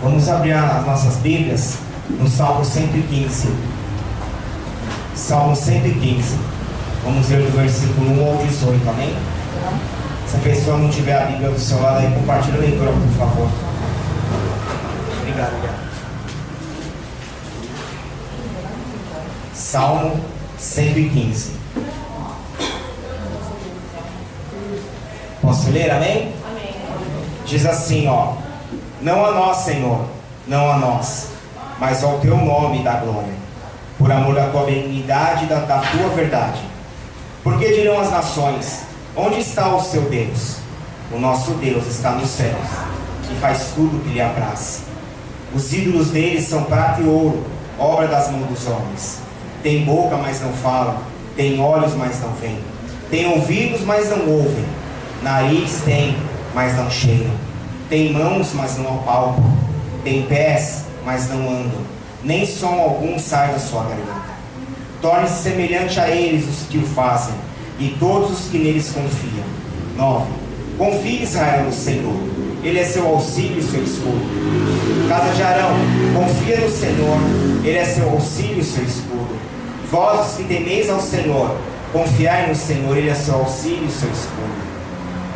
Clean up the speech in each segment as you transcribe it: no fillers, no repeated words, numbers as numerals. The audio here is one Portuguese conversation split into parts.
Vamos abrir as nossas Bíblias no Salmo 115. Salmo 115. Vamos ler do versículo 1 ao 18, amém? Se a pessoa não tiver a Bíblia do seu lado aí, compartilha a leitura, por favor. Obrigado, Guilherme. Salmo 115. Posso ler, amém? Amém. Diz assim, ó: não a nós, Senhor, não a nós, mas ao teu nome dá glória, por amor da tua benignidade e da tua verdade. Porque dirão as nações: onde está o seu Deus? O nosso Deus está nos céus, e faz tudo o que lhe apraz. Os ídolos deles são prata e ouro, obra das mãos dos homens. Tem boca, mas não falam, tem olhos, mas não veem, tem ouvidos, mas não ouvem, nariz tem, mas não cheiram, tem mãos, mas não apalpam, tem pés, mas não andam, nem som algum sai da sua garganta. Torne-se semelhante a eles os que o fazem, e todos os que neles confiam. 9. Confie, Israel, no Senhor, Ele é seu auxílio e seu escudo. Casa de Arão, confia no Senhor, Ele é seu auxílio e seu escudo. Vós, os que temeis ao Senhor, confiai no Senhor, Ele é seu auxílio e seu escudo.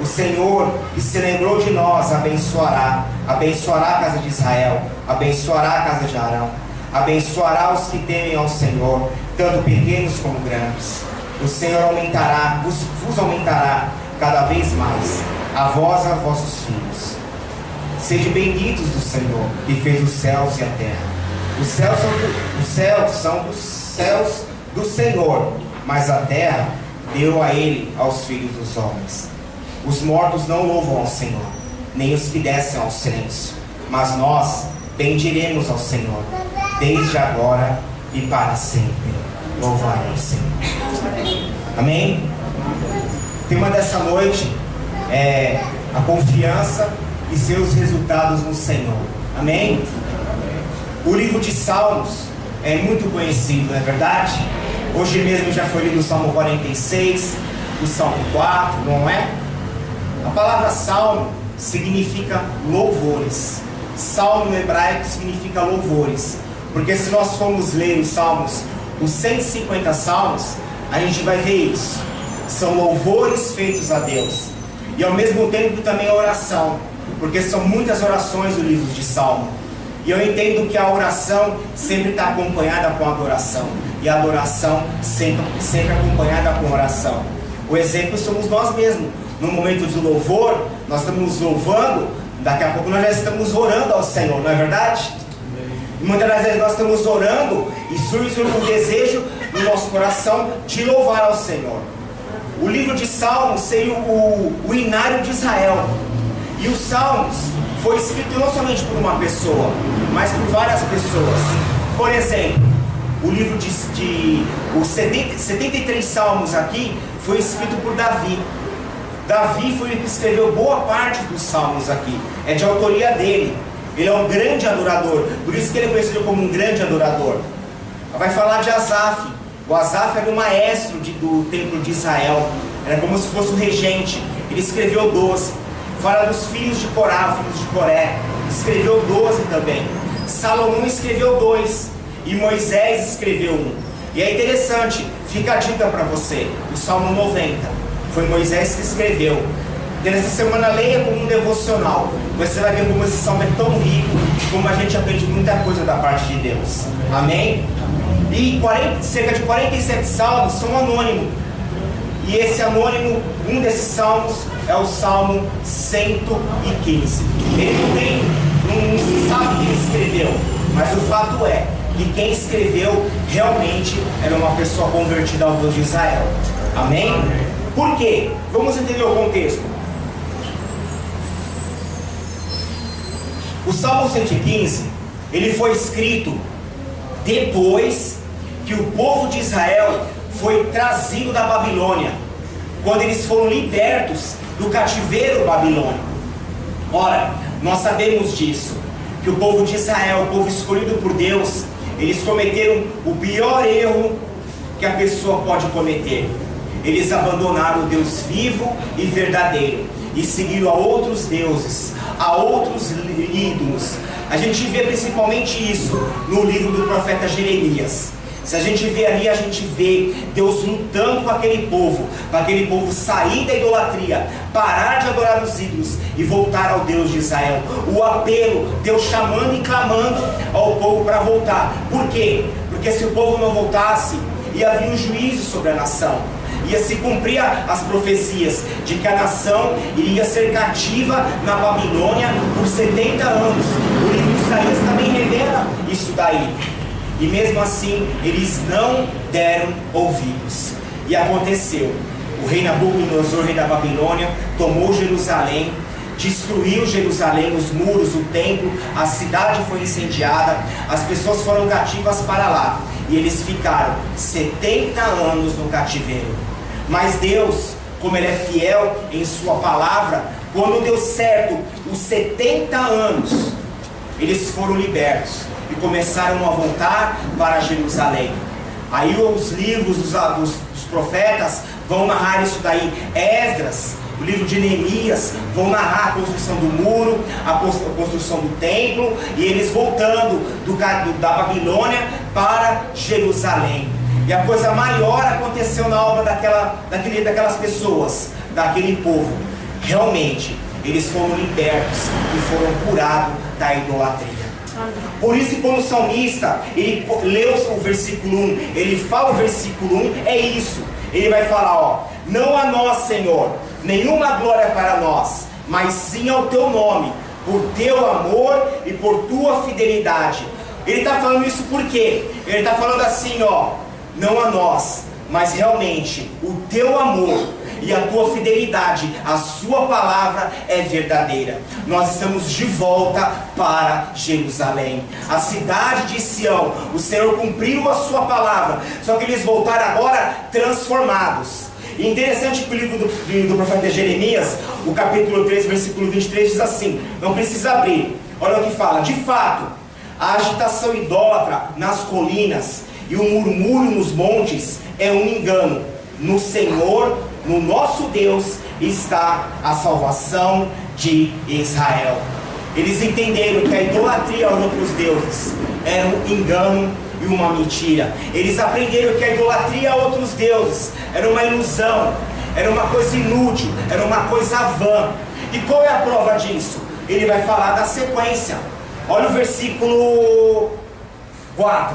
O Senhor, que se lembrou de nós, abençoará a casa de Israel, abençoará a casa de Arão, abençoará os que temem ao Senhor, tanto pequenos como grandes. O Senhor aumentará, vos aumentará cada vez mais, a vós e a vossos filhos. Sede benditos do Senhor, que fez os céus e a terra. Os céus são dos céus do Senhor, mas a terra deu a Ele, aos filhos dos homens. Os mortos não louvam ao Senhor, nem os que descem ao silêncio, mas nós bendiremos ao Senhor, desde agora e para sempre. Louvai ao Senhor. Amém? O tema dessa noite é a confiança e seus resultados no Senhor. Amém? O livro de Salmos é muito conhecido, não é verdade? Hoje mesmo já foi lido o Salmo 46, o Salmo 4, não é? A palavra salmo significa louvores. Salmo no hebraico significa louvores. Porque se nós formos ler os salmos, os 150 salmos, a gente vai ver isso. São louvores feitos a Deus. E ao mesmo tempo também a oração. Porque são muitas orações no livro de Salmo. E eu entendo que a oração sempre está acompanhada com a adoração. E a adoração sempre acompanhada com a oração. O exemplo somos nós mesmos. No momento de louvor, nós estamos louvando, daqui a pouco nós já estamos orando ao Senhor, não é verdade? E muitas das vezes nós estamos orando e surge um desejo no nosso coração de louvar ao Senhor. O livro de Salmos seria o hinário de Israel. E os Salmos foi escrito não somente por uma pessoa, mas por várias pessoas. Por exemplo, o livro os 73 Salmos aqui foi escrito por Davi. Davi foi o que escreveu boa parte dos salmos aqui. É de autoria dele. Ele é um grande adorador. Por isso que ele é conhecido como um grande adorador. Vai falar de Asaf. O Asaf era o maestro do templo de Israel. Era como se fosse o regente. Ele escreveu 12. Fala dos filhos de Corá, filhos de Coré. Escreveu 12 também. Salomão escreveu 2. E Moisés escreveu 1. E é interessante, fica a dica para você. O Salmo 90. Foi Moisés que escreveu. E nessa semana leia como um devocional. Você vai ver como esse salmo é tão rico, como a gente aprende muita coisa da parte de Deus. Amém? E cerca de 47 salmos são anônimos. E esse anônimo, um desses salmos, é o Salmo 115. Ele não se sabe quem escreveu, mas o fato é que quem escreveu realmente era uma pessoa convertida ao Deus de Israel. Amém? Por quê? Vamos entender o contexto. O Salmo 115, ele foi escrito depois que o povo de Israel foi trazido da Babilônia, quando eles foram libertos do cativeiro babilônico. Ora, nós sabemos disso, que o povo de Israel, o povo escolhido por Deus, eles cometeram o pior erro que a pessoa pode cometer. Eles abandonaram o Deus vivo e verdadeiro e seguiram a outros deuses, a outros ídolos. A gente vê principalmente isso no livro do profeta Jeremias. Se a gente vê ali, a gente vê Deus lutando com aquele povo, para aquele povo sair da idolatria, parar de adorar os ídolos e voltar ao Deus de Israel. O apelo, Deus chamando e clamando ao povo para voltar. Por quê? Porque se o povo não voltasse, ia vir um juízo sobre a nação. Ia se cumprir as profecias de que a nação iria ser cativa na Babilônia por 70 anos. O livro de Isaías também revela isso daí. E mesmo assim, eles não deram ouvidos. E aconteceu. O rei Nabucodonosor, rei da Babilônia, tomou Jerusalém, destruiu Jerusalém, os muros, o templo, a cidade foi incendiada, as pessoas foram cativas para lá. E eles ficaram 70 anos no cativeiro. Mas Deus, como Ele é fiel em sua palavra, quando deu certo os 70 anos, eles foram libertos e começaram a voltar para Jerusalém. Aí os livros dos profetas vão narrar isso daí. Esdras, o livro de Neemias, vão narrar a construção do muro, a construção do templo, e eles voltando da Babilônia para Jerusalém. E a coisa maior aconteceu na obra daquelas pessoas, daquele povo. Realmente, eles foram libertos e foram curados da idolatria. Por isso, quando o salmista ele leu o versículo 1, ele fala o versículo 1, é isso. Ele vai falar, ó: não a nós, Senhor, nenhuma glória para nós, mas sim ao teu nome, por teu amor e por tua fidelidade. Ele está falando isso por quê? Ele está falando assim, ó: não a nós, mas realmente o teu amor e a tua fidelidade, a sua palavra é verdadeira. Nós estamos de volta para Jerusalém, a cidade de Sião. O Senhor cumpriu a sua palavra, só que eles voltaram agora transformados. E interessante que o livro do profeta Jeremias, o capítulo 3, versículo 23 diz assim, não precisa abrir, olha o que fala: de fato, a agitação idólatra nas colinas e o murmúrio nos montes é um engano. No Senhor, no nosso Deus, está a salvação de Israel. Eles entenderam que a idolatria aos outros deuses era um engano e uma mentira. Eles aprenderam que a idolatria a outros deuses era uma ilusão, era uma coisa inútil, era uma coisa vã. E qual é a prova disso? Ele vai falar da sequência. Olha o versículo 4.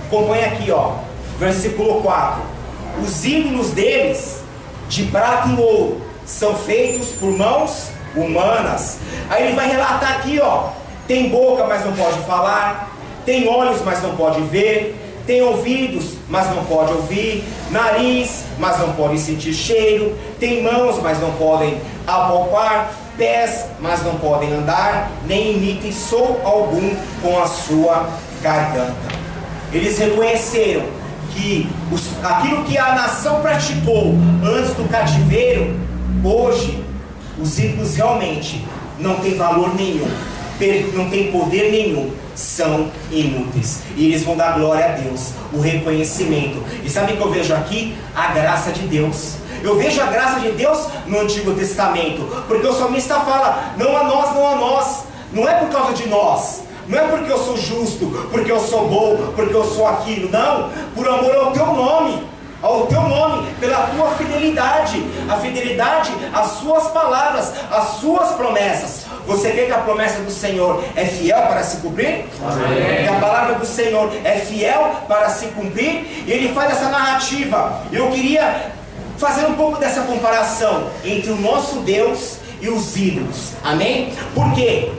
Acompanha aqui, ó. Versículo 4. Os ídolos deles, de prata e ouro, são feitos por mãos humanas. Aí ele vai relatar aqui, ó: tem boca, mas não pode falar; tem olhos, mas não pode ver; tem ouvidos, mas não pode ouvir; nariz, mas não pode sentir cheiro; tem mãos, mas não podem apalpar; pés, mas não podem andar; nem emitem som algum com a sua garganta. Eles reconheceram que aquilo que a nação praticou antes do cativeiro, hoje os ídolos realmente não têm valor nenhum, não têm poder nenhum, são inúteis. E eles vão dar glória a Deus, o reconhecimento. E sabe o que eu vejo aqui? A graça de Deus. Eu vejo a graça de Deus no Antigo Testamento, porque o salmista fala: não a nós, não a nós. Não é por causa de nós, não é porque eu sou justo, porque eu sou bom, porque eu sou aquilo. Não, por amor ao teu nome, pela tua fidelidade. A fidelidade às suas palavras, às suas promessas. Você crê que a promessa do Senhor é fiel para se cumprir? Amém. Que a palavra do Senhor é fiel para se cumprir? E ele faz essa narrativa. Eu queria fazer um pouco dessa comparação entre o nosso Deus e os ídolos. Amém? Por quê?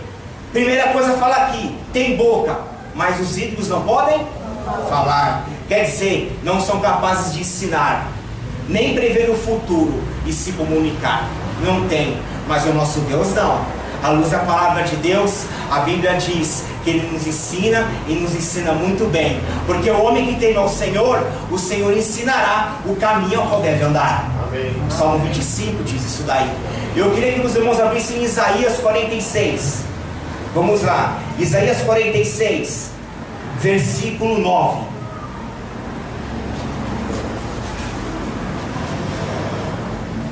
Primeira coisa, fala aqui: tem boca, mas os ídolos não podem falar. Quer dizer, não são capazes de ensinar, nem prever o futuro e se comunicar. Não tem. Mas o nosso Deus não. À luz da palavra de Deus, a Bíblia diz que Ele nos ensina, e nos ensina muito bem. Porque o homem que teme ao Senhor, o Senhor ensinará o caminho ao qual deve andar. Amém. O Salmo 25 diz isso daí. Eu queria que os irmãos abrissem Isaías 46. Vamos lá, Isaías 46, versículo 9.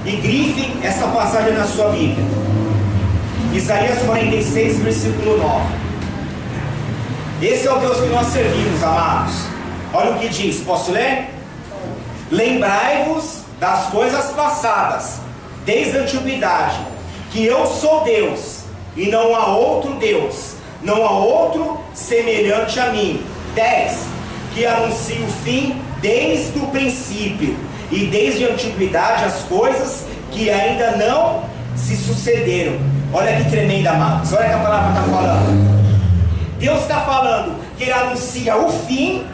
E grife essa passagem na sua Bíblia. Isaías 46, versículo 9. Esse é o Deus que nós servimos, amados. Olha o que diz, posso ler? Lembrai-vos das coisas passadas, desde a antiguidade, que eu sou Deus, e não há outro Deus, não há outro semelhante a mim. 10. Que anuncio o fim desde o princípio, e desde a antiguidade as coisas que ainda não se sucederam. Olha que tremenda, amados. Olha que a palavra está falando. Deus está falando que Ele anuncia o fim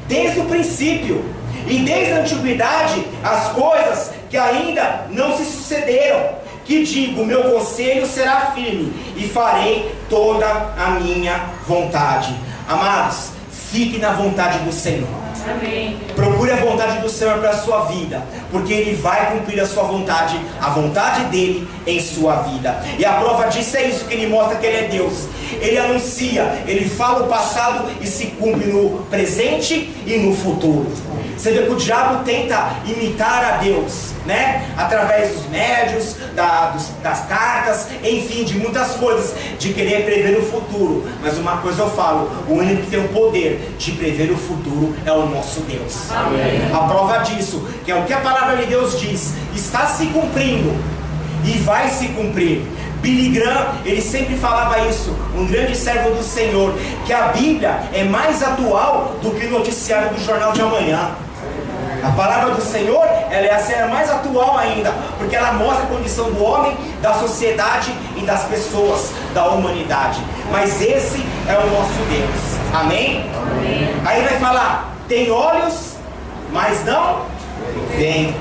desde o princípio, e desde a antiguidade as coisas que ainda não se sucederam. Que digo, meu conselho será firme, e farei toda a minha vontade. Amados, fique na vontade do Senhor. Amém. Procure a vontade do Senhor para a sua vida, porque Ele vai cumprir a sua vontade, a vontade dEle em sua vida. E a prova disso é isso, que Ele mostra que Ele é Deus. Ele anuncia, Ele fala o passado e se cumpre no presente e no futuro. Você vê que o diabo tenta imitar a Deus, né? Através dos médios, das cartas, enfim, de muitas coisas, de querer prever o futuro. Mas uma coisa eu falo, o único que tem o poder de prever o futuro é o nosso Deus. Amém. A prova disso, que é o que a palavra de Deus diz, está se cumprindo e vai se cumprir. Billy Graham, ele sempre falava isso, um grande servo do Senhor, que a Bíblia é mais atual do que o noticiário do Jornal de Amanhã. A palavra do Senhor, ela é mais atual ainda, porque ela mostra a condição do homem, da sociedade e das pessoas, da humanidade. Mas esse é o nosso Deus. Amém? Amém. Aí vai falar, tem olhos, mas não vem.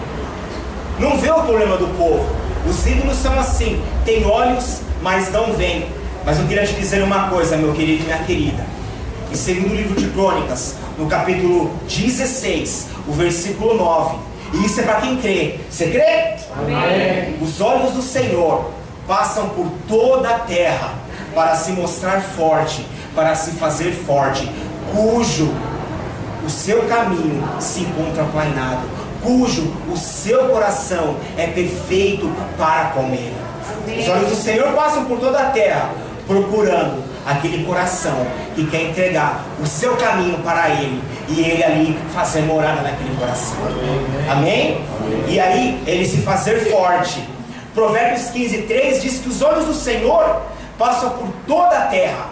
Não vê o problema do povo. Os ídolos são assim, tem olhos, mas não vem. Mas eu queria te dizer uma coisa, meu querido e minha querida. Em segundo livro de Crônicas, no capítulo 16, o versículo 9. E isso é para quem crê. Você crê? Amém. Os olhos do Senhor passam por toda a terra para se mostrar forte, para se fazer forte, cujo o seu caminho se encontra aplanado, cujo o seu coração é perfeito para com Ele. Os olhos do Senhor passam por toda a terra, procurando aquele coração que quer entregar o seu caminho para Ele, e Ele ali fazer morada naquele coração. Amém? E aí Ele se fazer forte. Provérbios 15:3 diz que os olhos do Senhor passam por toda a terra,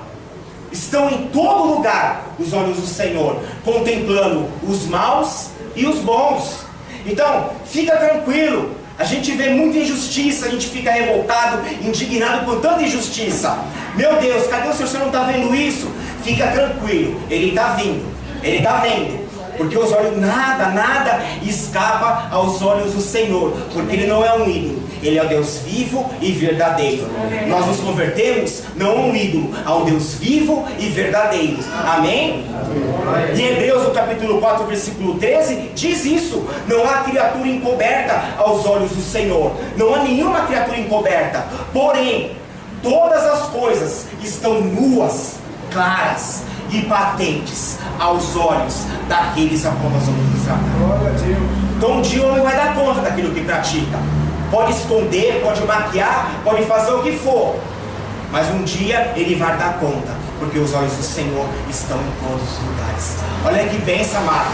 estão em todo lugar os olhos do Senhor, contemplando os maus e os bons. Então, fica tranquilo. A gente vê muita injustiça, a gente fica revoltado, indignado com tanta injustiça. Meu Deus, cadê o Senhor? Você não está vendo isso? Fica tranquilo, Ele está vindo, Ele está vendo. Porque os olhos, nada escapa aos olhos do Senhor, porque Ele não é um ídolo, Ele é o Deus vivo e verdadeiro. Nós nos convertemos não a um ídolo, a um Deus vivo e verdadeiro. Amém? Em Hebreus, no capítulo 4, versículo 13, diz isso: não há criatura encoberta aos olhos do Senhor, não há nenhuma criatura encoberta, porém todas as coisas estão nuas, claras e patentes aos olhos daqueles a qual nós vamos nos tratar. Então um dia o homem vai dar conta daquilo que pratica. Pode esconder, pode maquiar, pode fazer o que for, mas um dia ele vai dar conta, porque os olhos do Senhor estão em todos os lugares. Olha que bênção, amado,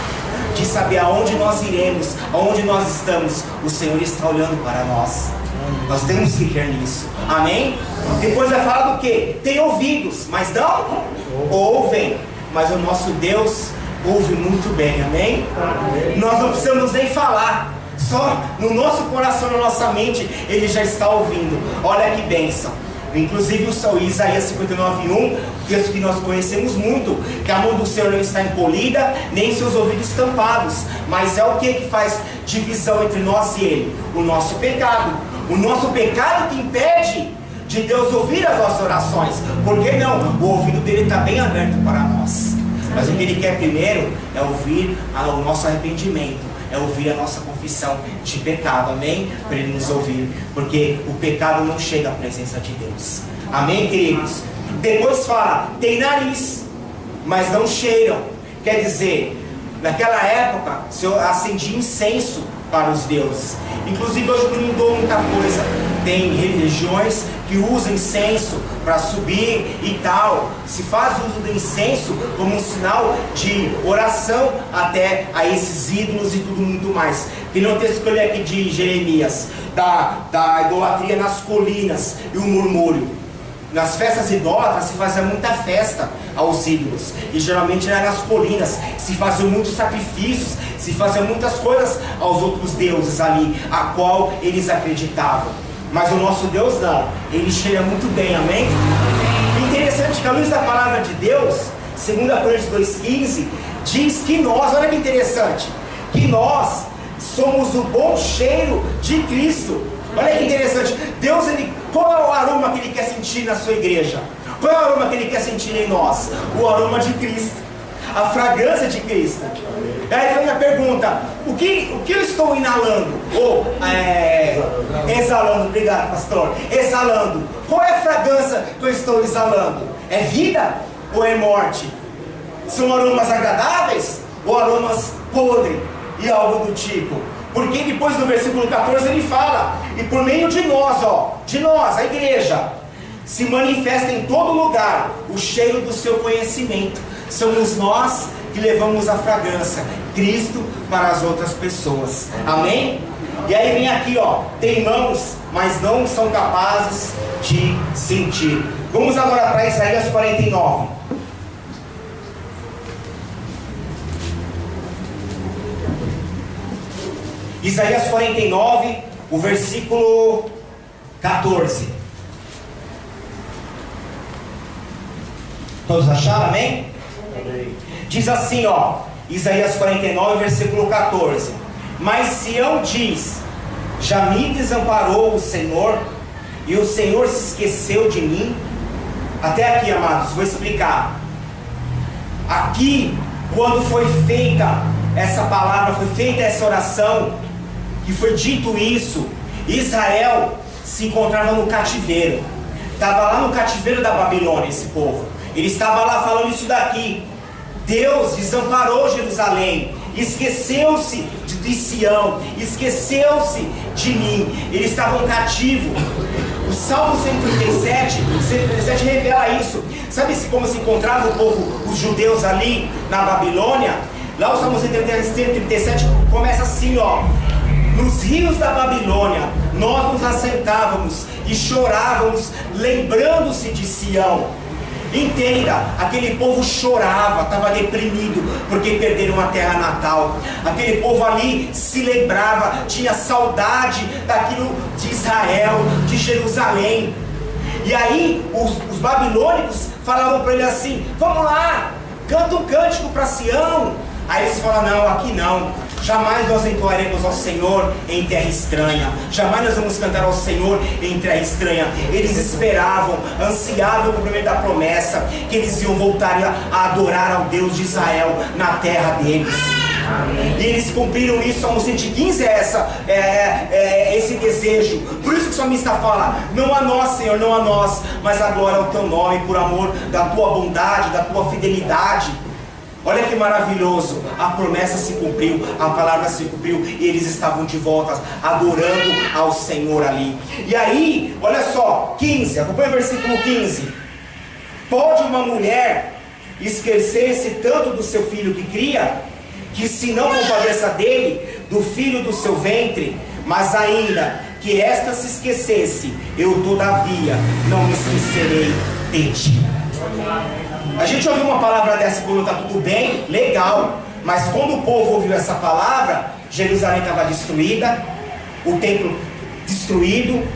de saber aonde nós iremos, aonde nós estamos. O Senhor está olhando para nós. Nós temos que crer nisso. Amém? Depois vai falar do que? Tem ouvidos, mas não ouvem. Mas o nosso Deus ouve muito bem. Amém? Nós não precisamos nem falar. Só no nosso coração, na nossa mente, Ele já está ouvindo. Olha que bênção. Inclusive o Isaías 59:1, texto que nós conhecemos muito, que a mão do Senhor não está encolhida, nem seus ouvidos tampados. Mas é o que faz divisão entre nós e Ele? O nosso pecado. O nosso pecado que impede de Deus ouvir as nossas orações. Por que não? O ouvido dele está bem aberto para nós. Mas o que Ele quer primeiro é ouvir o nosso arrependimento, é ouvir a nossa confissão de pecado. Amém? Para Ele nos ouvir, porque o pecado não chega à presença de Deus. Amém, queridos? Depois fala, tem nariz, mas não cheiram. Quer dizer, naquela época se acendia incenso para os deuses. Inclusive hoje não mudou muita coisa. Tem religiões que usam incenso para subir e tal. Se faz uso do incenso como um sinal de oração até a esses ídolos e tudo muito mais. Tem um texto que eu li aqui de Jeremias, da idolatria nas colinas e o murmúrio. Nas festas idólatras se fazia muita festa aos ídolos, e geralmente era nas colinas, se faziam muitos sacrifícios, se faziam muitas coisas aos outros deuses ali, a qual eles acreditavam. Mas o nosso Deus não, ele cheira muito bem, amém? Interessante que a luz da palavra de Deus, 2 Coríntios 2,15, diz que nós, olha que interessante, que nós somos o bom cheiro de Cristo. Olha que interessante, Deus, qual é o aroma que Ele quer sentir na sua igreja? Qual é o aroma que Ele quer sentir em nós? O aroma de Cristo, a fragrância de Cristo. Aí vem a pergunta, o que eu estou inalando? Ou exalando, obrigado pastor, exalando. Qual é a fragrância que eu estou exalando? É vida ou é morte? São aromas agradáveis ou aromas podres e algo do tipo? Porque depois no versículo 14 ele fala, e por meio de nós, a igreja, se manifesta em todo lugar o cheiro do seu conhecimento. Somos nós que levamos a fragrância, Cristo, para as outras pessoas. Amém? E aí vem aqui, tem mãos, mas não são capazes de sentir. Vamos agora para Isaías 49. Isaías 49, o versículo 14. Todos acharam, amém? Amém. Diz assim, Isaías 49, versículo 14. Mas Sião diz, já me desamparou o Senhor, e o Senhor se esqueceu de mim. Até aqui, amados, vou explicar. Aqui, quando foi feita essa palavra, foi feita essa oração, que foi dito isso, Israel se encontrava no cativeiro. Estava lá no cativeiro da Babilônia, esse povo. Ele estava lá falando isso daqui. Deus desamparou Jerusalém, esqueceu-se de Sião, esqueceu-se de mim. Eles estavam cativos. O Salmo 137 revela isso. Sabe como se encontrava o povo, os judeus ali na Babilônia? Lá o Salmo 137 começa assim, nos rios da Babilônia, nós nos assentávamos e chorávamos, lembrando-se de Sião. Entenda, aquele povo chorava, estava deprimido, porque perderam a terra natal. Aquele povo ali se lembrava, tinha saudade daquilo de Israel, de Jerusalém. E aí, os babilônicos falavam para ele assim, vamos lá, canta um cântico para Sião. Aí eles falam, não, aqui não. Jamais nós entoaremos ao Senhor em terra estranha. Jamais nós vamos cantar ao Senhor em terra estranha. Eles esperavam, ansiavam o cumprimento da promessa, que eles iam voltar a adorar ao Deus de Israel na terra deles. Amém. E eles cumpriram isso. Salmo 115 é esse desejo. Por isso que o salmista fala, não a nós, Senhor, não a nós, mas agora ao teu nome, por amor da tua bondade, da tua fidelidade. Olha que maravilhoso, a promessa se cumpriu, a palavra se cumpriu, e eles estavam de volta, adorando ao Senhor ali. E aí, olha só, 15, acompanha o versículo 15. Pode uma mulher esquecer-se tanto do seu filho que cria, que se não compadeça dele, do filho do seu ventre, mas ainda que esta se esquecesse, eu todavia não me esquecerei de ti. A gente ouviu uma palavra dessa quando está tudo bem, legal, mas quando o povo ouviu essa palavra, Jerusalém estava destruída, o templo destruído,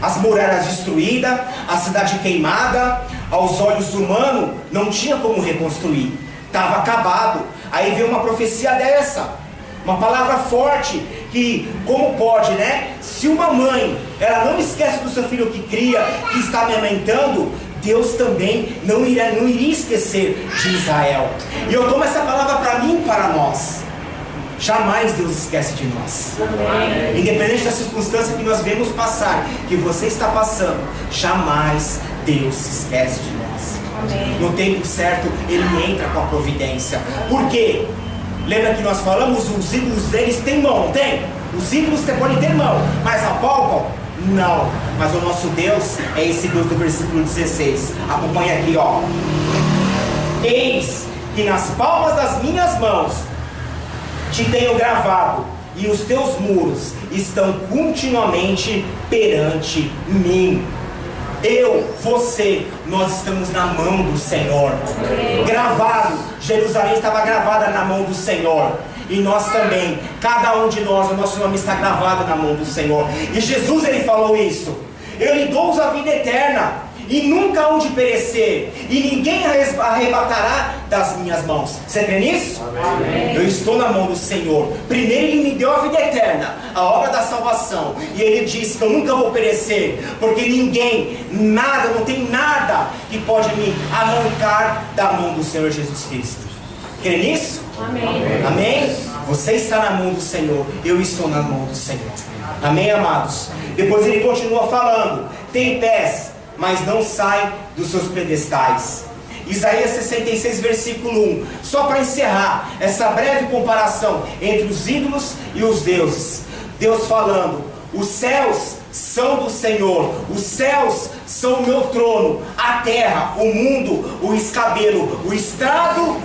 as muralhas destruídas, a cidade queimada, aos olhos humanos não tinha como reconstruir, estava acabado. Aí veio uma profecia dessa, uma palavra forte, que como pode, né? Se uma mãe, ela não esquece do seu filho que cria, que está amamentando, Deus também não iria esquecer de Israel. E eu tomo essa palavra para mim e para nós. Jamais Deus esquece de nós. Amém. Independente da circunstância que nós vemos passar, que você está passando, jamais Deus se esquece de nós. Amém. No tempo certo, Ele entra com a providência. Por quê? Lembra que nós falamos, os ídolos deles têm mão, não tem? Os ídolos podem ter mão, mas apalpam? Não, mas o nosso Deus é esse Deus do versículo 16. Acompanha aqui, ó. Eis que nas palmas das minhas mãos te tenho gravado, e os teus muros estão continuamente perante mim. Eu, você, nós estamos na mão do Senhor. Gravado, Jerusalém estava gravada na mão do Senhor. E nós também, cada um de nós, o nosso nome está gravado na mão do Senhor. E Jesus, ele falou isso: eu lhe dou a vida eterna, e nunca hão de perecer, e ninguém arrebatará das minhas mãos. Você crê nisso? Amém. Eu estou na mão do Senhor. Primeiro Ele me deu a vida eterna, a obra da salvação, e Ele disse que eu nunca vou perecer, porque ninguém, nada, não tem nada que pode me arrancar da mão do Senhor Jesus Cristo. Crê nisso? Amém. Amém? Você está na mão do Senhor, eu estou na mão do Senhor. Amém, amados? Depois Ele continua falando: tem pés, mas não sai dos seus pedestais. Isaías 66, versículo 1. Só para encerrar essa breve comparação entre os ídolos e os deuses. Deus falando: os céus são do Senhor, os céus são o meu trono, a terra, o mundo, o escabelo, o estrado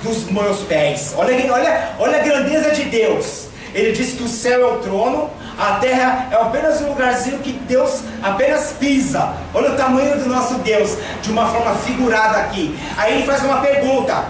dos meus pés. Olha a grandeza de Deus. Ele diz que o céu é o trono, a terra é apenas um lugarzinho que Deus apenas pisa. Olha o tamanho do nosso Deus, de uma forma figurada aqui. Aí ele faz uma pergunta: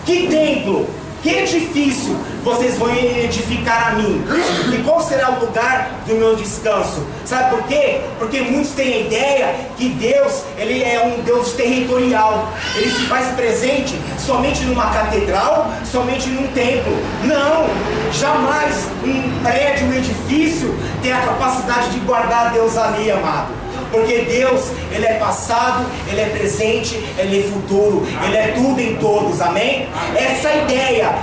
que templo, que edifício vocês vão edificar a mim? E qual será o lugar do meu descanso? Sabe por quê? Porque muitos têm a ideia que Deus, ele é um Deus territorial. Ele se faz presente somente numa catedral, somente num templo. Não, jamais um prédio, um edifício tem a capacidade de guardar Deus ali, amado. Porque Deus, Ele é passado, Ele é presente, Ele é futuro, Ele é tudo em todos, amém? Essa ideia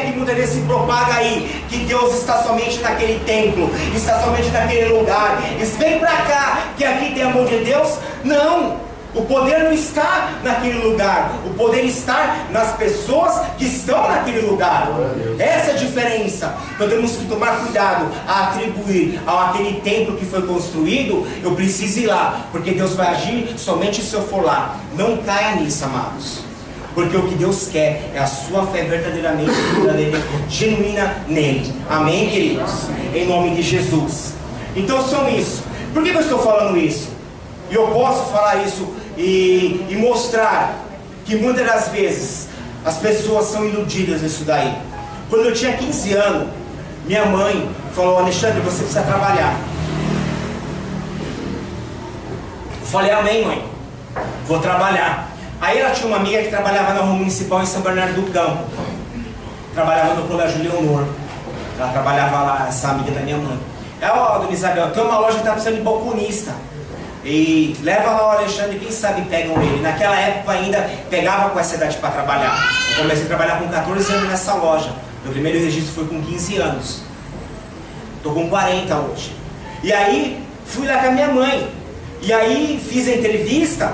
que muitas vezes se propaga aí, que Deus está somente naquele templo, está somente naquele lugar, vem pra cá, que aqui tem a mão de Deus. Não! O poder não está naquele lugar, o poder está nas pessoas que estão naquele lugar. Essa é a diferença. Então temos que tomar cuidado a atribuir àquele templo que foi construído, eu preciso ir lá, porque Deus vai agir somente se eu for lá. Não caia nisso, amados, porque o que Deus quer é a sua fé verdadeiramente genuína nele. Amém, queridos? Em nome de Jesus. Então são isso. Por que eu estou falando isso? E eu posso falar isso e mostrar que muitas das vezes as pessoas são iludidas nisso daí. Quando eu tinha 15 anos, minha mãe falou: Alexandre, você precisa trabalhar. Eu falei: amém, mãe, vou trabalhar. Aí ela tinha uma amiga que trabalhava na Rua Municipal em São Bernardo do Campo, trabalhava no Colégio Leonor. Ela trabalhava lá, essa amiga da minha mãe. Ela: ó, dona Isabel, tem uma loja que está precisando de balconista, e leva lá o Alexandre, quem sabe pegam ele. Naquela época ainda pegava com essa idade para trabalhar. Eu comecei a trabalhar com 14 anos nessa loja. Meu primeiro registro foi com 15 anos. Estou com 40 hoje. E aí fui lá com a minha mãe. E aí fiz a entrevista,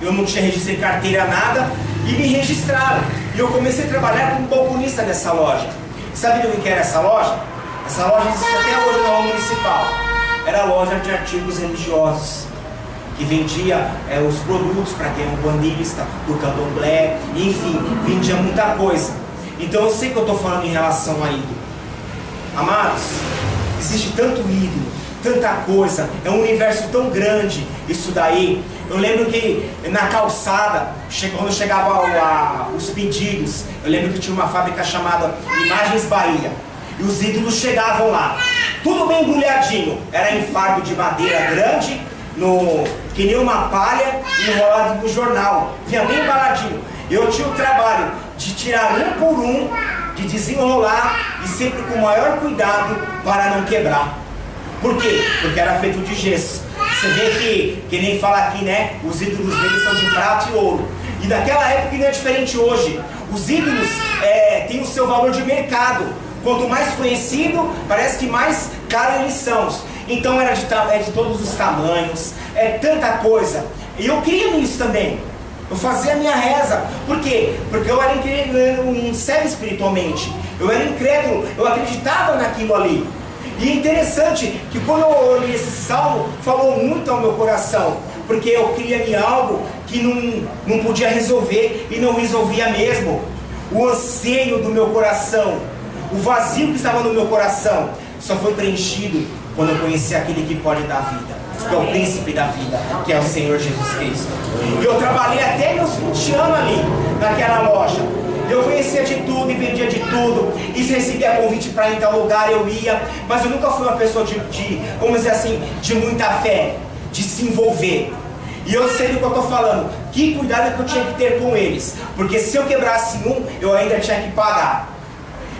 eu não tinha registro em carteira, nada, e me registraram. E eu comecei a trabalhar como balconista nessa loja. Sabe do que era essa loja? Essa loja existe até hoje na Rua Municipal. Era a loja de artigos religiosos, que vendia os produtos para quem é um bandista, do candomblé, enfim, vendia muita coisa. Então eu sei que eu estou falando em relação a ídolo. Amados, existe tanto ídolo, tanta coisa, é um universo tão grande isso daí. Eu lembro que na calçada, quando chegava os pedidos, eu lembro que tinha uma fábrica chamada Imagens Bahia, e os ídolos chegavam lá, tudo bem embrulhadinho, era em fardo de madeira grande, que nem uma palha, enrolado no jornal, vinha bem embaladinho. Eu tinha o trabalho de tirar um por um, de desenrolar, e sempre com o maior cuidado para não quebrar. Por quê? Porque era feito de gesso. Você vê que nem fala aqui, né? Os ídolos deles são de prata e ouro. E naquela época não é diferente hoje. Os ídolos têm o seu valor de mercado. Quanto mais conhecido, parece que mais caro eles são. Então era de todos os tamanhos, tanta coisa. E eu queria nisso também. Eu fazia a minha reza. Por quê? Porque eu era incrédulo, cego espiritualmente. Eu era incrédulo, eu acreditava naquilo ali. E é interessante que quando eu olhei esse salmo, falou muito ao meu coração, porque eu queria em algo que não podia resolver e não resolvia mesmo. O anseio do meu coração, o vazio que estava no meu coração, só foi preenchido quando eu conheci aquele que pode dar vida, que é o príncipe da vida, que é o Senhor Jesus Cristo. E eu trabalhei até meus 20 anos ali, naquela loja. Eu conhecia de tudo e vendia de tudo, e se recebia convite para ir em tal lugar, eu ia, mas eu nunca fui uma pessoa vamos dizer assim, de muita fé, de se envolver. E eu sei do que eu estou falando, que cuidado que eu tinha que ter com eles, porque se eu quebrasse um, eu ainda tinha que pagar.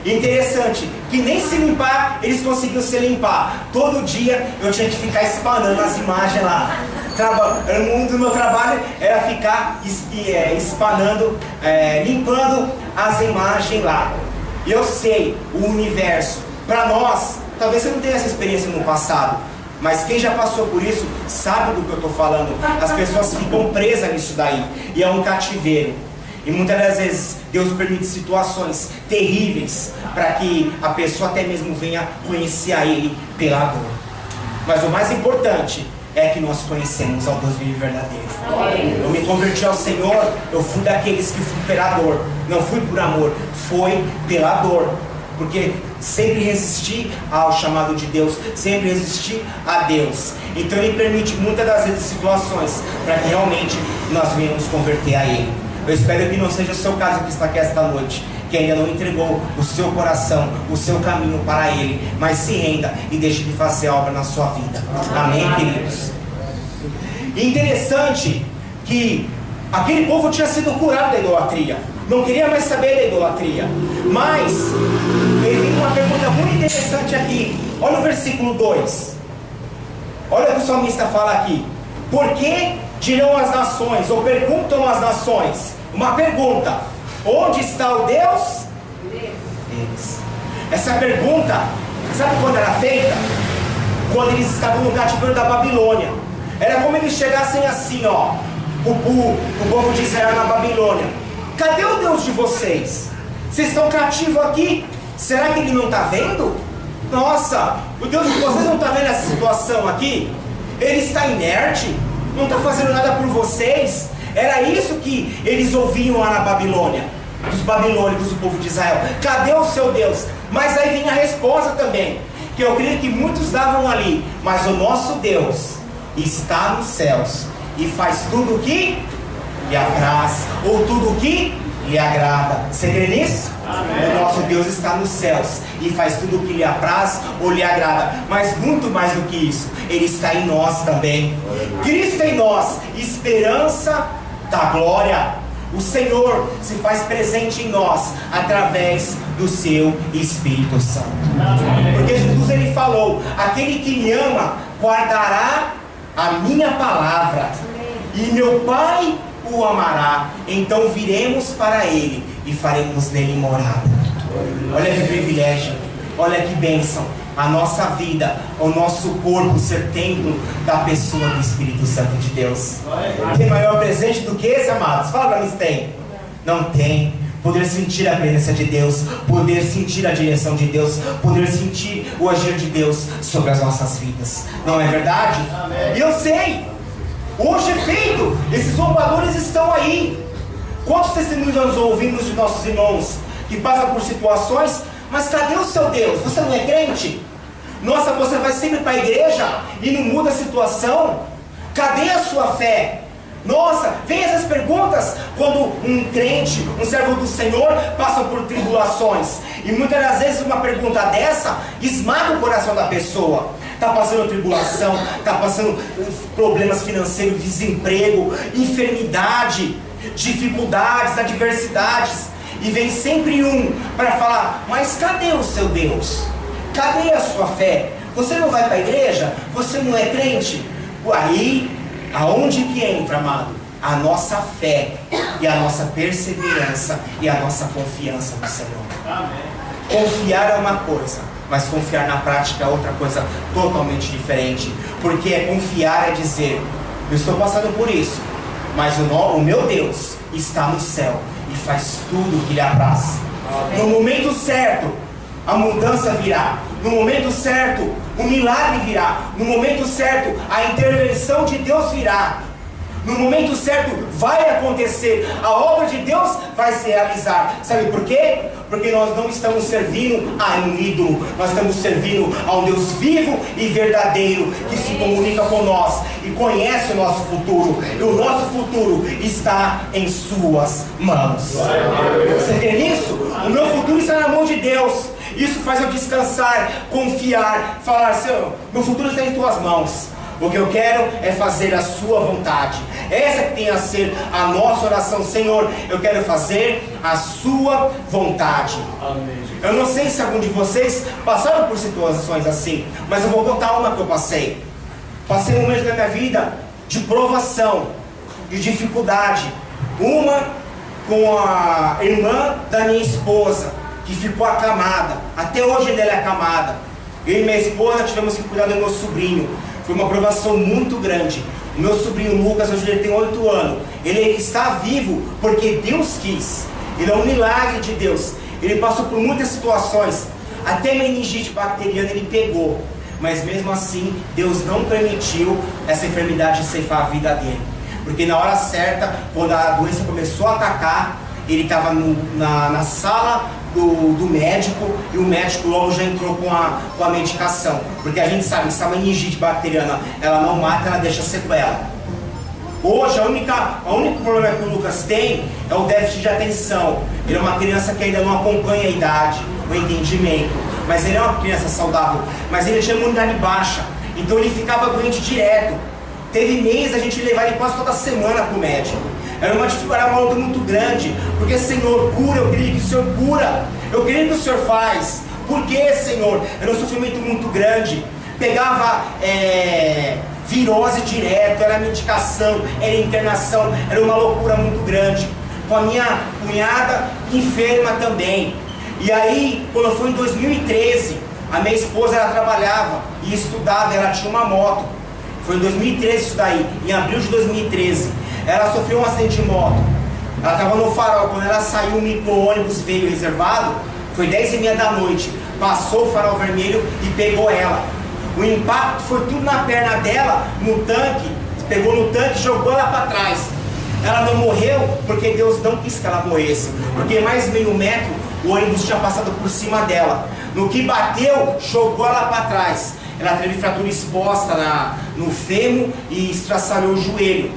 Interessante, que nem se limpar, eles conseguiam se limpar. Todo dia eu tinha que ficar espanando as imagens lá. Um do meu trabalho era ficar espanando, limpando as imagens lá. E eu sei, o universo, para nós, talvez você não tenha essa experiência no passado, mas quem já passou por isso sabe do que eu estou falando. As pessoas ficam presas nisso daí, e é um cativeiro. E muitas das vezes Deus permite situações terríveis para que a pessoa até mesmo venha conhecer a Ele pela dor. Mas o mais importante é que nós conhecemos ao Deus vivo e verdadeiro. Eu me converti ao Senhor, eu fui daqueles que fui pela dor. Não fui por amor, foi pela dor. Porque sempre resisti ao chamado de Deus, sempre resisti a Deus. Então Ele permite muitas das vezes situações para que realmente nós venhamos converter a Ele. Eu espero que não seja o seu caso que está aqui esta noite, que ainda não entregou o seu coração, o seu caminho para Ele, mas se renda e deixe de fazer a obra na sua vida. Amém, queridos? E interessante que aquele povo tinha sido curado da idolatria, não queria mais saber da idolatria, mas ele tem uma pergunta muito interessante aqui. Olha o versículo 2, olha o que o salmista fala aqui: por que dirão as nações, ou perguntam as nações, uma pergunta: onde está o Deus deles? Essa pergunta, sabe quando era feita? Quando eles estavam no cativeiro da Babilônia. Era como eles chegassem assim, ó, o povo de Israel na Babilônia: cadê o Deus de vocês? Vocês estão cativos aqui, será que Ele não está vendo? Nossa, o Deus de vocês não está vendo essa situação aqui? Ele está inerte? Não está fazendo nada por vocês? Era isso que eles ouviam lá na Babilônia, dos babilônicos, do povo de Israel. Cadê o seu Deus? Mas aí vem a resposta também, que eu creio que muitos davam ali: mas o nosso Deus está nos céus e faz tudo o que lhe apraz, ou tudo o que lhe agrada. Você crê nisso? Amém. O nosso Deus está nos céus e faz tudo o que lhe apraz ou lhe agrada. Mas muito mais do que isso, Ele está em nós também. Cristo em nós, esperança da glória. O Senhor se faz presente em nós através do seu Espírito Santo. Amém. Porque Jesus, Ele falou: aquele que me ama guardará a minha palavra, e meu Pai o amará, então viremos para Ele e faremos nele morada. Olha que privilégio, olha que bênção, a nossa vida, o nosso corpo ser templo da pessoa do Espírito Santo de Deus. Tem maior presente do que esse, amados? Fala para mim se tem. Não tem. Poder sentir a presença de Deus, poder sentir a direção de Deus, poder sentir o agir de Deus sobre as nossas vidas. Não é verdade? E eu sei, hoje é feito, esses zombadores estão aí. Quantos testemunhos nós ouvimos de nossos irmãos que passam por situações, mas cadê o seu Deus? Você não é crente? Nossa, você vai sempre para a igreja e não muda a situação? Cadê a sua fé? Nossa, vem essas perguntas quando um crente, um servo do Senhor passa por tribulações. E muitas das vezes uma pergunta dessa esmaga o coração da pessoa. Está passando tribulação, está passando problemas financeiros, desemprego, enfermidade, dificuldades, adversidades. E vem sempre um para falar: mas cadê o seu Deus? Cadê a sua fé? Você não vai para a igreja? Você não é crente? Aí, aonde que entra, amado? A nossa fé e a nossa perseverança e a nossa confiança no Senhor. Amém. Confiar é uma coisa, mas confiar na prática é outra coisa totalmente diferente. Porque confiar é dizer: eu estou passando por isso, mas o meu Deus está no céu e faz tudo o que lhe apraz. No momento certo, a mudança virá. No momento certo, o milagre virá. No momento certo, a intervenção de Deus virá. No momento certo vai acontecer, a obra de Deus vai se realizar. Sabe por quê? Porque nós não estamos servindo a um ídolo, nós estamos servindo a um Deus vivo e verdadeiro, que se comunica com nós e conhece o nosso futuro. E o nosso futuro está em suas mãos. Você crê nisso? O meu futuro está na mão de Deus. Isso faz eu descansar, confiar, falar: Senhor, meu futuro está em tuas mãos. O que eu quero é fazer a sua vontade. Essa que tem a ser a nossa oração. Senhor, eu quero fazer a sua vontade. Amém. Eu não sei se algum de vocês passaram por situações assim, mas eu vou contar uma que eu passei. Passei um momento da minha vida de provação, de dificuldade. Uma com a irmã da minha esposa, que ficou acamada. Até hoje ela é acamada. Eu e minha esposa tivemos que cuidar do meu sobrinho. Foi uma provação muito grande. O meu sobrinho Lucas, hoje ele tem 8 anos. Ele está vivo porque Deus quis. Ele é um milagre de Deus. Ele passou por muitas situações. Até meningite bacteriana ele pegou. Mas mesmo assim, Deus não permitiu essa enfermidade ceifar a vida dele. Porque na hora certa, quando a doença começou a atacar, ele estava na sala do médico, e o médico logo já entrou com a medicação, porque a gente sabe que essa meningite bacteriana, ela não mata, ela deixa sequela. Hoje o único problema que o Lucas tem é o déficit de atenção. Ele é uma criança que ainda não acompanha a idade, o entendimento, mas ele é uma criança saudável, mas ele tinha imunidade baixa, então ele ficava doente direto. Teve mês a gente levar ele quase toda semana para o médico. Era uma dificuldade, uma luta muito grande. Porque, Senhor, cura, eu creio que o Senhor cura. Eu creio que o Senhor faz. Por que, Senhor? Era um sofrimento muito grande. Pegava virose direto, era medicação, era internação. Era uma loucura muito grande. Com a minha cunhada enferma também. E aí, quando foi em 2013, a minha esposa, ela trabalhava e estudava, ela tinha uma moto. Foi em 2013 isso daí, em abril de 2013. Ela sofreu um acidente de moto. Ela estava no farol, quando ela saiu, o micro-ônibus veio reservado, foi 10h30 da noite. Passou o farol vermelho e pegou ela. O impacto foi tudo na perna dela, no tanque. Pegou no tanque e jogou ela para trás. Ela não morreu porque Deus não quis que ela morresse. Porque mais meio metro, o ônibus tinha passado por cima dela. No que bateu, jogou ela para trás. Ela teve fratura exposta no fêmur e estraçalhou o joelho.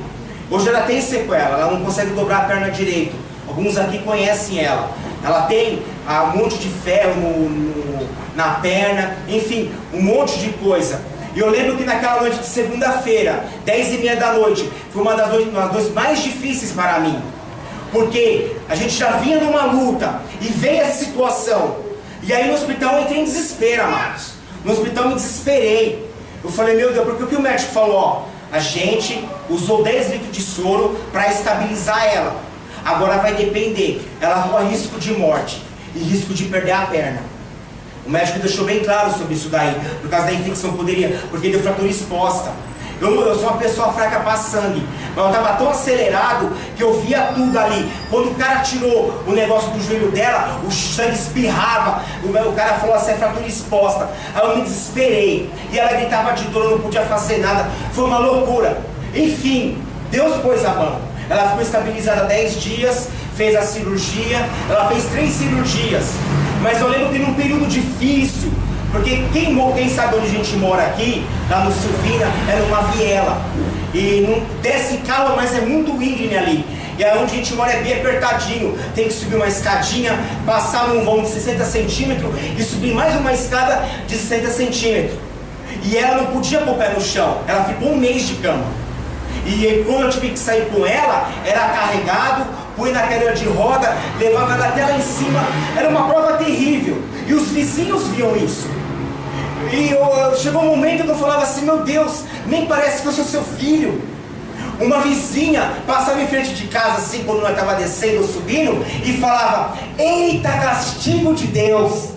Hoje ela tem sequela, ela não consegue dobrar a perna direito. Alguns aqui conhecem ela. Ela tem um monte de ferro na perna, enfim, um monte de coisa. E eu lembro que naquela noite de segunda-feira, 10h30 da noite, foi uma das noites mais difíceis para mim. Porque a gente já vinha numa luta e veio essa situação. E aí no hospital eu entrei em desespero, amados. No hospital me desesperei. Eu falei: meu Deus, porque o que o médico falou? Ó, a gente usou 10 litros de soro para estabilizar ela. Agora vai depender. Ela corre risco de morte e risco de perder a perna. O médico deixou bem claro sobre isso daí. Por causa da infecção poderia, porque deu fratura exposta. Eu sou uma pessoa fraca para sangue, mas eu estava tão acelerado que eu via tudo ali. Quando o cara tirou o negócio do joelho dela, o sangue espirrava. O cara falou assim: é fratura exposta. Aí eu me desesperei. E ela gritava de dor, eu não podia fazer nada. Foi uma loucura. Enfim, Deus pôs a mão. Ela ficou estabilizada 10 dias, fez a cirurgia. Ela fez 3 cirurgias. Mas eu lembro que num período difícil, porque quem sabe onde a gente mora aqui, lá no Silvina, é numa viela. E não desce carro, mas é muito íngreme ali. E aí onde a gente mora é bem apertadinho. Tem que subir uma escadinha, passar num vão de 60 centímetros e subir mais uma escada de 60 centímetros. E ela não podia pôr o pé no chão. Ela ficou 1 mês de cama. E quando eu tive que sair com ela, era carregado, põe na cadeira de roda, levava ela até lá em cima. Era uma prova terrível. E os vizinhos viam isso. E chegou um momento que eu falava assim: meu Deus, nem parece que eu sou seu filho. Uma vizinha passava em frente de casa assim, quando nós estava descendo ou subindo, e falava: eita, castigo de Deus.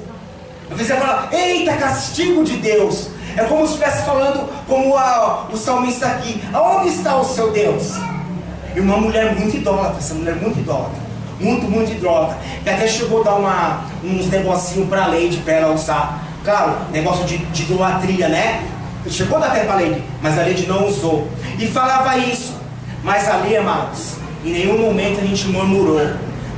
A vizinha falava: eita, castigo de Deus. É como se estivesse falando como o salmista aqui: aonde está o seu Deus? E uma mulher muito idólatra, essa mulher muito idólatra, muito idólatra, que até chegou a dar uns negocinhos para a Leide, para ela usar, Claro, negócio de idolatria, né? Chegou a dar tempo a Leide, mas a Leide não usou. E falava isso. Mas ali, amados, em nenhum momento a gente murmurou.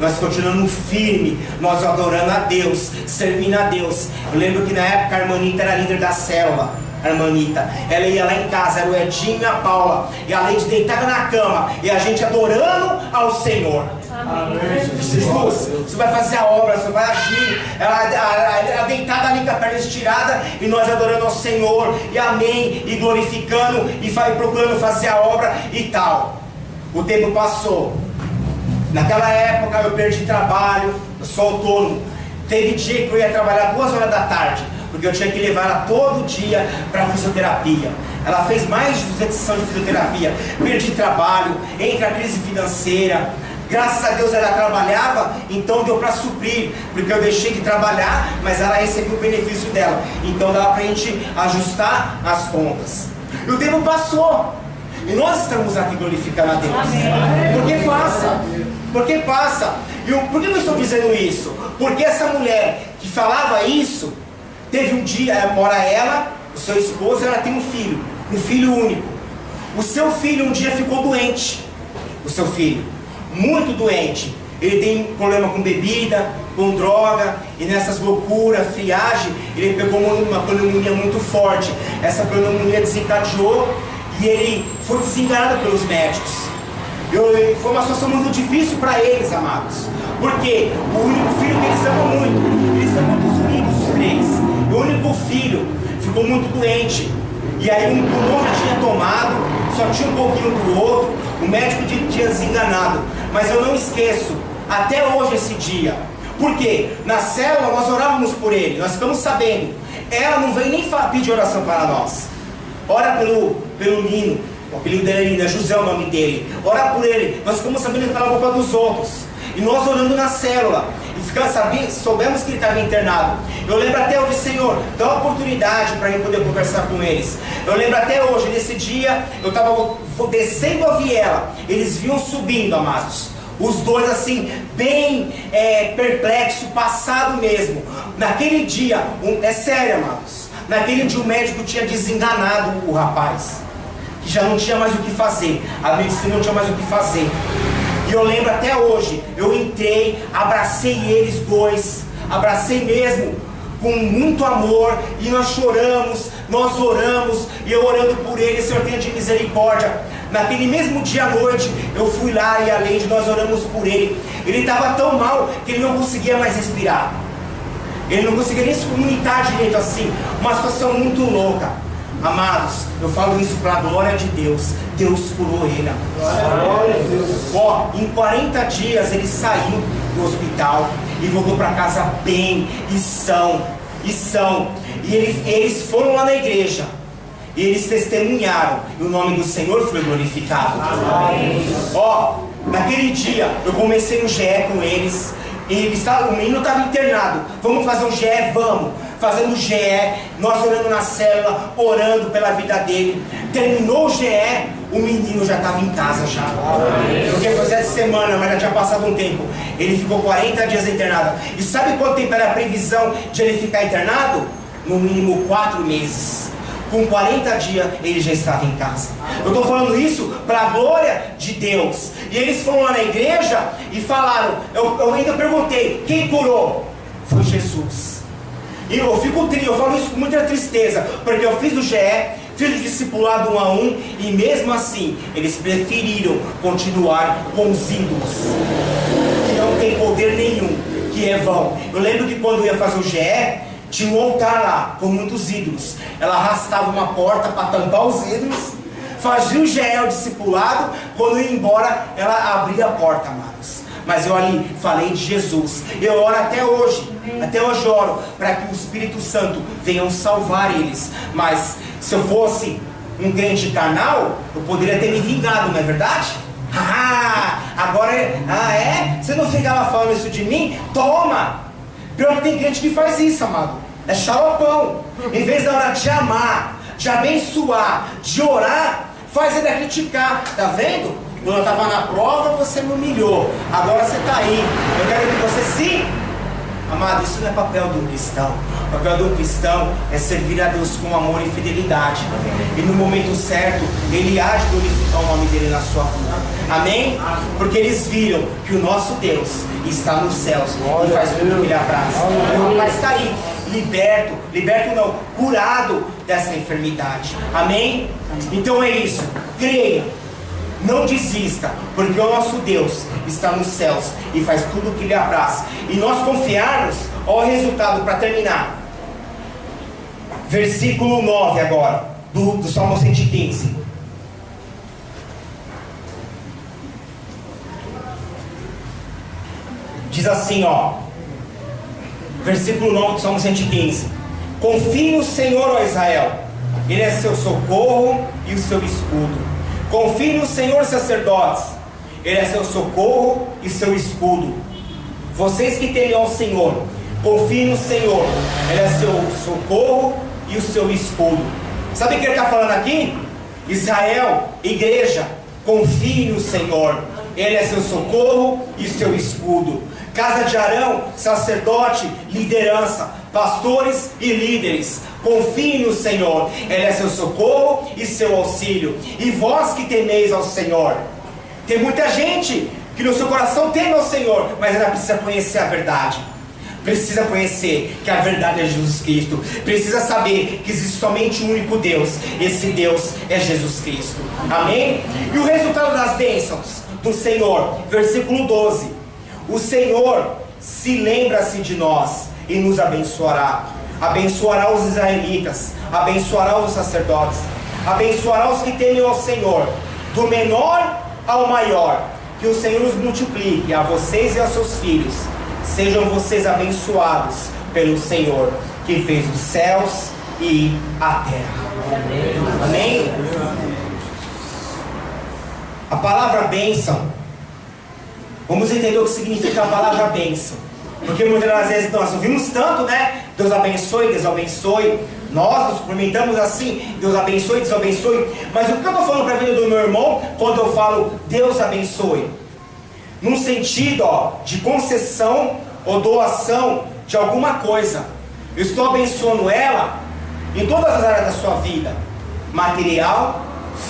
Nós continuamos firme, nós adorando a Deus, servindo a Deus. Eu lembro que na época a Hermanita era líder da célula. A Hermanita, ela ia lá em casa, era o Edinho e a Paula, e a Leide deitada na cama, e a gente adorando ao Senhor. Jesus, você vai fazer a obra, você vai agir. Ela deitada ali com a perna estirada, e nós adorando ao Senhor, e amém, e glorificando, e procurando fazer a obra e tal. O tempo passou. Naquela época eu perdi trabalho, eu sou autônomo. Teve dia que eu ia trabalhar 2 horas da tarde, porque eu tinha que levar ela todo dia para fisioterapia. Ela fez mais de 200 sessões de fisioterapia. Perdi trabalho, entra a crise financeira. Graças a Deus ela trabalhava, então deu para suprir, porque eu deixei de trabalhar, mas ela recebeu o benefício dela. Então dava para a gente ajustar as contas. E o tempo passou, e nós estamos aqui glorificando a Deus. Porque passa, porque passa. E por que eu estou dizendo isso? Porque essa mulher que falava isso, teve um dia, mora ela, o seu esposo, ela tem um filho único. O seu filho um dia ficou doente, o seu filho, muito doente. Ele tem problema com bebida, com droga, e nessas loucuras, friagem, ele pegou uma pneumonia muito forte. Essa pneumonia desencadeou e ele foi desenganado pelos médicos. Foi uma situação muito difícil para eles, amados, porque o único filho que eles amam muito, eles são muito unidos os 3, o único filho ficou muito doente, e aí um pulmão já tinha tomado, só tinha um pouquinho do outro, o médico tinha desenganado. Mas eu não esqueço, até hoje esse dia, porque na célula nós orávamos por ele, nós ficamos sabendo, ela não veio nem pedir oração para nós. Ora pelo Nino, o apelido dele é Nino, é José o nome dele. Ora por ele, nós ficamos sabendo pela boca dos outros. E nós orando na célula, e soubemos que ele estava internado. Eu lembro até hoje, Senhor, dá uma oportunidade para eu poder conversar com eles. Eu lembro até hoje, nesse dia, eu estava descendo a viela, eles vinham subindo, amados. Os dois assim, bem perplexos, passado mesmo. Naquele dia, é sério, amados, naquele dia o médico tinha desenganado o rapaz, que já não tinha mais o que fazer, a medicina não tinha mais o que fazer. E eu lembro até hoje, eu entrei, abracei eles dois, abracei mesmo, com muito amor, e nós choramos, nós oramos, e eu orando por ele, Senhor, tenha de misericórdia. Naquele mesmo dia à noite, eu fui lá e além de nós oramos por ele. Ele estava tão mal que ele não conseguia mais respirar. Ele não conseguia nem se comunicar direito assim, uma situação muito louca. Amados, eu falo isso para a glória de Deus. Deus curou ele. Ó, em 40 dias ele saiu do hospital e voltou para casa bem e são. E eles foram lá na igreja e eles testemunharam, e o nome do Senhor foi glorificado. Ó, naquele dia eu comecei um GE com eles. O menino estava internado. Vamos fazer um GE? Vamos. Fazendo o GE, nós orando na célula, orando pela vida dele. Terminou o GE, o menino já estava em casa já. Porque foi essa semana, mas já tinha passado um tempo. Ele ficou 40 dias internado. E sabe quanto tempo era a previsão de ele ficar internado? No mínimo 4 meses. Com 40 dias ele já estava em casa. Eu estou falando isso para a glória de Deus. E eles foram lá na igreja e falaram, eu ainda perguntei, quem curou? Foi Jesus. E eu fico triste, eu falo isso com muita tristeza, porque eu fiz o GE, fiz o discipulado 1 a 1, e mesmo assim eles preferiram continuar com os ídolos, que não tem poder nenhum, que é vão. Eu lembro que quando eu ia fazer o GE, tinha um altar lá, com muitos ídolos. Ela arrastava uma porta para tampar os ídolos, fazia o GE, o discipulado, quando ia embora, ela abria a porta, amados. Mas eu ali falei de Jesus. Eu oro até hoje oro para que o Espírito Santo venha salvar eles. Mas se eu fosse um crente carnal, eu poderia ter me vingado, não é verdade? Você não ficava falando isso de mim? Toma! Pior que tem crente que faz isso, amado. É xalopão. Em vez da hora de amar, de abençoar, de orar, faz ele criticar. Tá vendo? Quando eu estava na prova, você me humilhou. Agora você está aí. Eu quero que você se Amado, isso não é papel de um cristão. O papel de um cristão é servir a Deus com amor e fidelidade. E no momento certo, Ele há de glorificar o nome dEle na sua vida. Amém? Porque eles viram que o nosso Deus está nos céus e faz tudo que Ele apraz. E o rapaz está aí, liberto não, curado dessa enfermidade. Amém? Então é isso, creia. Não desista, porque o nosso Deus está nos céus e faz tudo o que lhe apraz. E nós confiarmos, olha o resultado para terminar. Versículo 9 agora, do Salmo 115. Diz assim, ó. Versículo 9 do Salmo 115. Confie no Senhor, ó Israel. Ele é seu socorro e o seu escudo. Confie no Senhor, sacerdotes. Ele é seu socorro e seu escudo. Vocês que temem ao Senhor, confiem no Senhor. Ele é seu socorro e o seu escudo. Sabe o que ele está falando aqui? Israel, igreja, confie no Senhor. Ele é seu socorro e seu escudo. Casa de Arão, sacerdote, liderança, pastores e líderes, confiem no Senhor. Ele é seu socorro e seu auxílio. E vós que temeis ao Senhor. Tem muita gente que no seu coração teme ao Senhor, mas ela precisa conhecer a verdade. Precisa conhecer que a verdade é Jesus Cristo. Precisa saber que existe somente um único Deus. Esse Deus é Jesus Cristo. Amém? E o resultado das bênçãos do Senhor, versículo 12. O Senhor se lembra-se de nós e nos abençoará. Abençoará os israelitas, abençoará os sacerdotes, abençoará os que temem ao Senhor, do menor ao maior. Que o Senhor os multiplique a vocês e aos seus filhos. Sejam vocês abençoados pelo Senhor, que fez os céus e a terra. Amém? A palavra bênção, vamos entender o que significa a palavra bênção. Porque muitas das vezes nós ouvimos tanto, né? Deus abençoe, Deus abençoe. Nós nos cumprimentamos assim, Deus abençoe, Deus abençoe. Mas o que eu estou falando para a vida do meu irmão quando eu falo Deus abençoe? Num sentido, de concessão ou doação de alguma coisa. Eu estou abençoando ela em todas as áreas da sua vida. Material,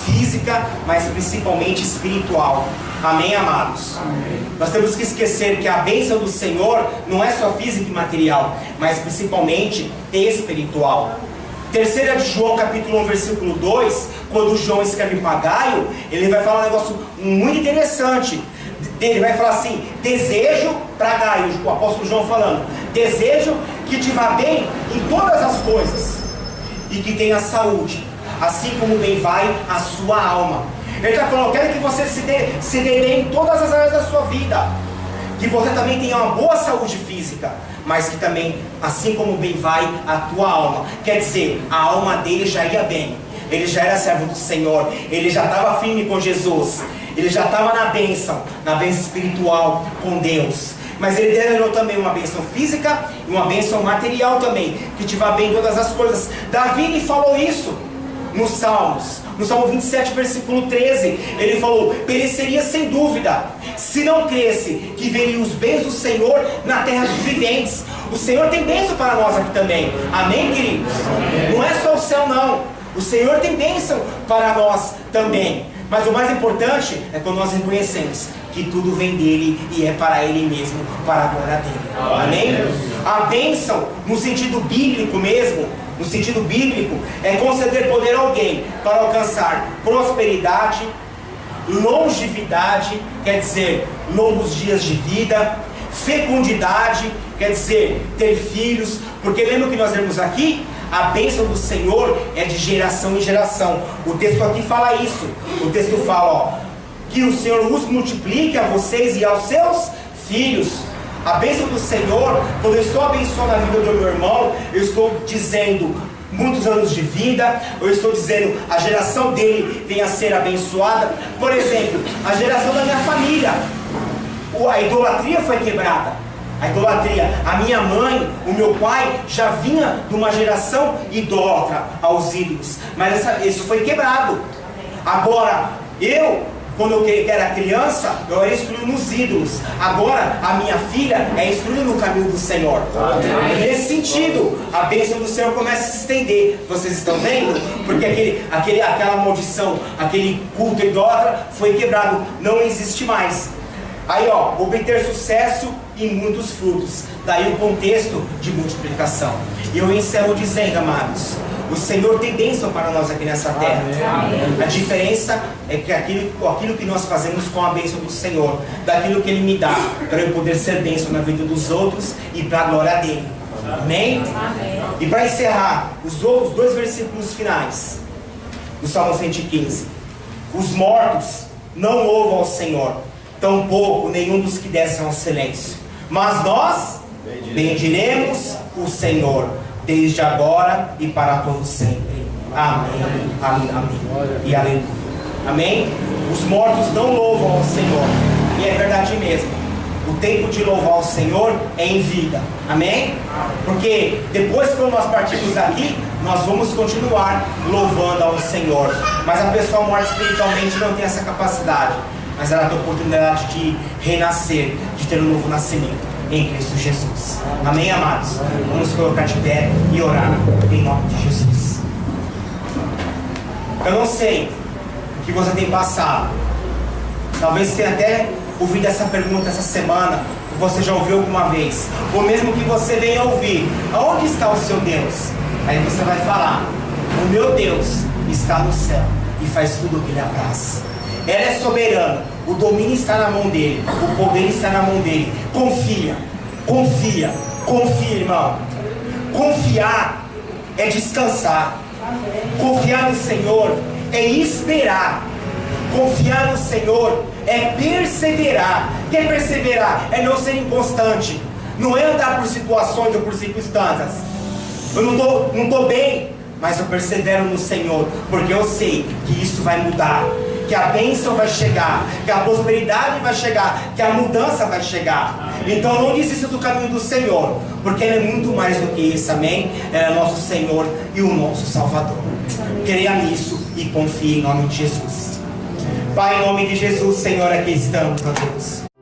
física, mas principalmente espiritual. Amém, amados? Amém. Nós temos que esquecer que a bênção do Senhor não é só física e material, mas principalmente espiritual. 3 de João capítulo 1 versículo 2, quando João escreve para Gaio, ele vai falar um negócio muito interessante. Ele vai falar assim: desejo para Gaio, o apóstolo João falando, desejo que te vá bem em todas as coisas e que tenha saúde, assim como bem vai a sua alma. Ele está falando: eu quero que você se dê bem em todas as áreas da sua vida, que você também tenha uma boa saúde física, mas que também, assim como bem vai a tua alma. Quer dizer, a alma dele já ia bem, ele já era servo do Senhor, ele já estava firme com Jesus, ele já estava na bênção espiritual com Deus. Mas ele desejou também uma bênção física e uma bênção material também, que te vá bem em todas as coisas. Davi lhe falou isso nos Salmos, no Salmo 27, versículo 13, ele falou: pereceria sem dúvida, se não cresce que veria os bens do Senhor na terra dos viventes. O Senhor tem bênção para nós aqui também, amém, queridos? Amém. Não é só o céu não, o Senhor tem bênção para nós também. Mas o mais importante é quando nós reconhecemos que tudo vem dele e é para ele mesmo, para a glória dele. Amém? A bênção, no sentido bíblico mesmo, no sentido bíblico, é conceder poder a alguém para alcançar prosperidade, longevidade, quer dizer, longos dias de vida, fecundidade, quer dizer, ter filhos. Porque lembra que nós vemos aqui? A bênção do Senhor é de geração em geração. O texto aqui fala isso. O texto fala, que o Senhor os multiplique a vocês e aos seus filhos. A bênção do Senhor, quando eu estou abençoando a vida do meu irmão, eu estou dizendo muitos anos de vida, eu estou dizendo a geração dele venha a ser abençoada. Por exemplo, a geração da minha família, a idolatria foi quebrada. A idolatria, a minha mãe, o meu pai já vinha de uma geração idólatra aos ídolos, mas isso foi quebrado. Agora eu Quando eu era criança, eu era instruído nos ídolos. Agora, a minha filha é instruída no caminho do Senhor. Nesse sentido, a bênção do Senhor começa a se estender. Vocês estão vendo? Porque aquela maldição, aquele culto idólatra foi quebrado. Não existe mais. Aí, ó, obter sucesso e muitos frutos. Daí o contexto de multiplicação. E eu encerro dizendo, amados, o Senhor tem bênção para nós aqui nessa terra. A diferença é que aquilo que nós fazemos com a bênção do Senhor, daquilo que Ele me dá, para eu poder ser bênção na vida dos outros e para a glória dEle. Amém? E para encerrar, os dois versículos finais do Salmo 115. Os mortos não louvam ao Senhor, tampouco nenhum dos que descem ao silêncio. Mas nós bendiremos o Senhor, desde agora e para todo sempre. Amém, amém, amém e aleluia. Amém? Os mortos não louvam ao Senhor. E é verdade mesmo. O tempo de louvar ao Senhor é em vida. Amém? Porque depois que nós partimos daqui, nós vamos continuar louvando ao Senhor. Mas a pessoa morta espiritualmente não tem essa capacidade. Mas ela tem a oportunidade de renascer, de ter um novo nascimento em Cristo Jesus. Amém, amados? Vamos colocar de pé e orar em nome de Jesus. Eu não sei o que você tem passado. Talvez você tenha até ouvido essa pergunta essa semana, ou você já ouviu alguma vez, ou mesmo que você venha ouvir: aonde está o seu Deus? Aí você vai falar: o meu Deus está no céu e faz tudo o que lhe apraz. Ela é soberana, o domínio está na mão dele, o poder está na mão dele. Confia, confia, confia, irmão. Confiar é descansar. Confiar no Senhor é esperar. Confiar no Senhor é perseverar. Quer perseverar? É não ser inconstante. Não é andar por situações ou por circunstâncias. Eu não estou bem, mas eu persevero no Senhor, porque eu sei que isso vai mudar, que a bênção vai chegar, que a prosperidade vai chegar, que a mudança vai chegar. Então não desista do caminho do Senhor, porque Ele é muito mais do que isso, amém? Ele é nosso Senhor e o nosso Salvador. Creia nisso e confie em nome de Jesus. Pai, em nome de Jesus, Senhor, aqui estamos, ó Deus.